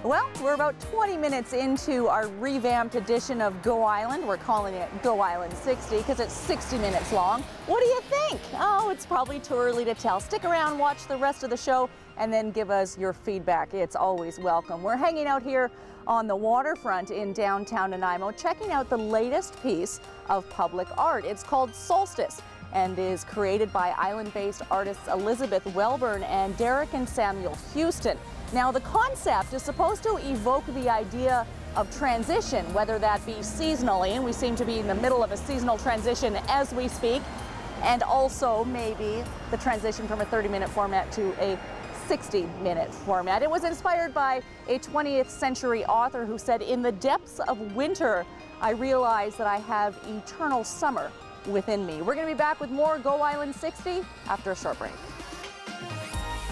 Well, we're about 20 minutes into our revamped edition of Go Island. We're calling it Go Island 60 because it's 60 minutes long. What do you think? Oh, it's probably too early to tell. Stick around, watch the rest of the show, and then give us your feedback. It's always welcome. We're hanging out here on the waterfront in downtown Nanaimo, checking out the latest piece of public art. It's called Solstice and is created by island-based artists Elizabeth Welburn and Derek and Samuel Houston. Now, the concept is supposed to evoke the idea of transition, whether that be seasonally, and we seem to be in the middle of a seasonal transition as we speak, and also maybe the transition from a 30-minute format to a 60-minute format. It was inspired by a 20th century author who said, "In the depths of winter, I realized that I have eternal summer within me." We're going to be back with more Go Island 60 after a short break.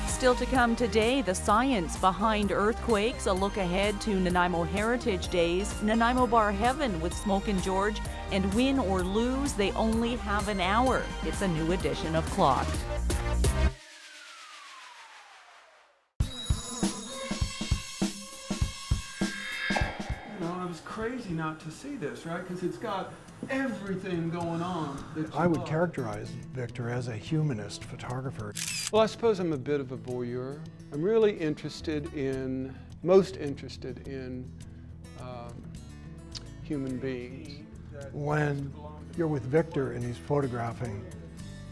Still to come today, the science behind earthquakes, a look ahead to Nanaimo Heritage Days, Nanaimo Bar Heaven with Smoke and George, and win or lose, they only have an hour. It's a new edition of Clocked. I was crazy not to see this, right? Because it's got everything going on. I would characterize Victor as a humanist photographer. Well, I suppose I'm a bit of a voyeur. I'm really most interested in human beings. When you're with Victor and he's photographing,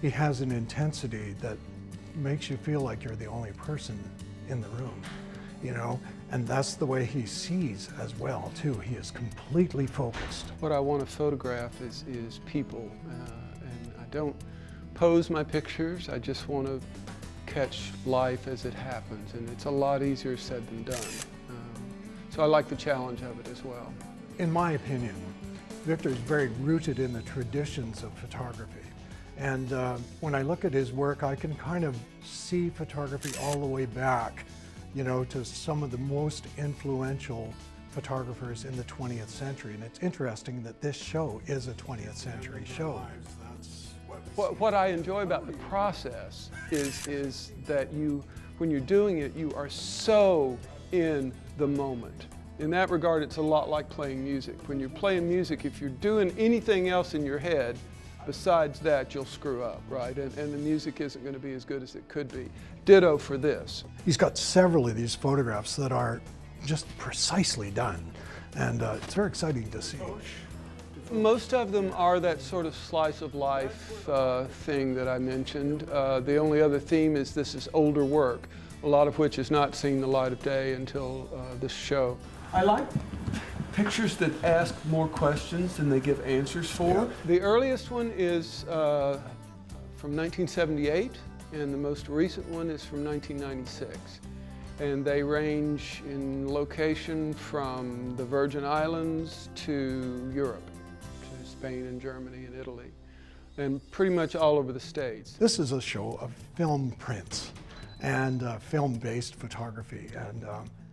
he has an intensity that makes you feel like you're the only person in the room, you know? And that's the way he sees as well, too. He is completely focused. What I want to photograph is people, and I don't pose my pictures. I just want to catch life as it happens, and it's a lot easier said than done. So I like the challenge of it as well. In my opinion, Victor is very rooted in the traditions of photography. And when I look at his work, I can kind of see photography all the way back, you know, to some of the most influential photographers in the 20th century. And it's interesting that this show is a 20th century show. What I enjoy about the process is that when you're doing it, you are so in the moment. In that regard, it's a lot like playing music. When you're playing music, if you're doing anything else in your head, besides that, you'll screw up, right? And the music isn't going to be as good as it could be. Ditto for this. He's got several of these photographs that are just precisely done, and it's very exciting to see. Most of them are that sort of slice of life thing that I mentioned. The only other theme is this is older work, a lot of which has not seen the light of day until this show. I like pictures that ask more questions than they give answers for. Yeah. The earliest one is from 1978, and the most recent one is from 1996. And they range in location from the Virgin Islands to Europe, to Spain and Germany and Italy, and pretty much all over the States. This is a show of film prints and film-based photography, and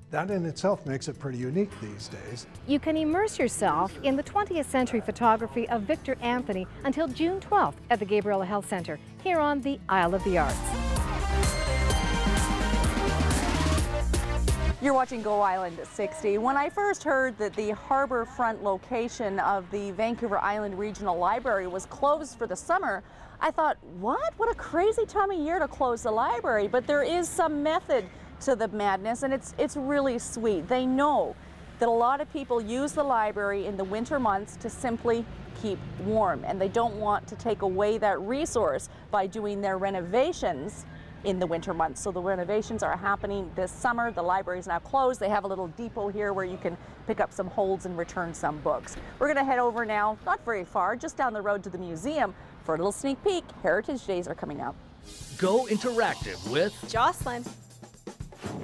that in itself makes it pretty unique these days. You can immerse yourself in the 20th century photography of Victor Anthony until June 12th at the Gabriola Health Center here on the Isle of the Arts. You're watching Go Island 60. When I first heard that the harbor front location of the Vancouver Island Regional Library was closed for the summer, I thought, what? What a crazy time of year to close the library. But there is some method to the madness, and it's really sweet. They know that a lot of people use the library in the winter months to simply keep warm, and they don't want to take away that resource by doing their renovations in the winter months. So the renovations are happening this summer. The library is now closed. They have a little depot here where you can pick up some holds and return some books. We're going to head over now, not very far, just down the road to the museum for a little sneak peek. Heritage Days are coming up. Go interactive with Jocelyn.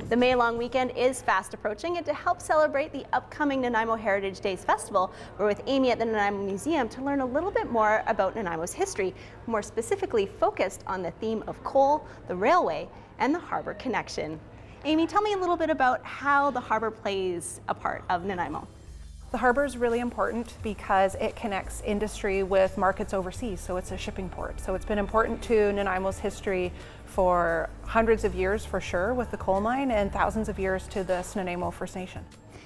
The May long weekend is fast approaching, and to help celebrate the upcoming Nanaimo Heritage Days Festival, we're with Amy at the Nanaimo Museum to learn a little bit more about Nanaimo's history, more specifically focused on the theme of coal, the railway, and the harbor connection. Amy, tell me a little bit about how the harbor plays a part of Nanaimo. The harbor is really important because it connects industry with markets overseas, so it's a shipping port. So it's been important to Nanaimo's history for hundreds of years for sure with the coal mine, and thousands of years to the Nanaimo First Nation.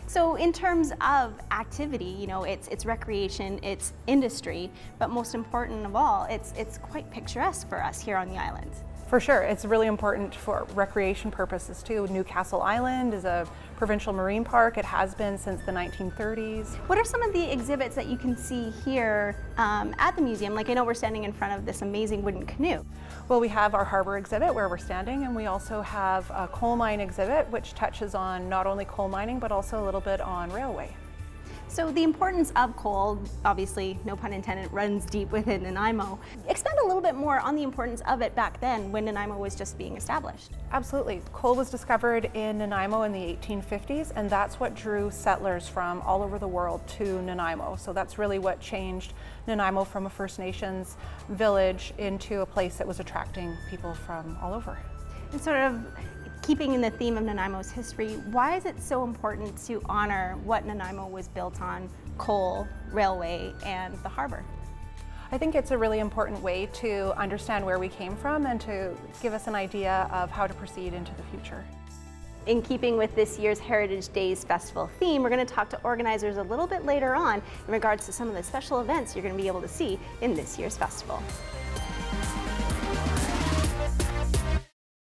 So in terms of activity, you know, it's recreation, it's industry, but most important of all, it's quite picturesque for us here on the island. For sure, it's really important for recreation purposes too. Newcastle Island is a provincial marine park. It has been since the 1930s. What are some of the exhibits that you can see here at the museum? Like, I know we're standing in front of this amazing wooden canoe. Well, we have our harbor exhibit where we're standing, and we also have a coal mine exhibit which touches on not only coal mining but also a little bit on railway. So the importance of coal, obviously, no pun intended, runs deep within Nanaimo. Expand a little bit more on the importance of it back then when Nanaimo was just being established. Absolutely. Coal was discovered in Nanaimo in the 1850s, and that's what drew settlers from all over the world to Nanaimo. So that's really what changed Nanaimo from a First Nations village into a place that was attracting people from all over. And sort of keeping in the theme of Nanaimo's history, why is it so important to honor what Nanaimo was built on: coal, railway, and the harbor? I think it's a really important way to understand where we came from and to give us an idea of how to proceed into the future. In keeping with this year's Heritage Days Festival theme, we're going to talk to organizers a little bit later on in regards to some of the special events you're going to be able to see in this year's festival.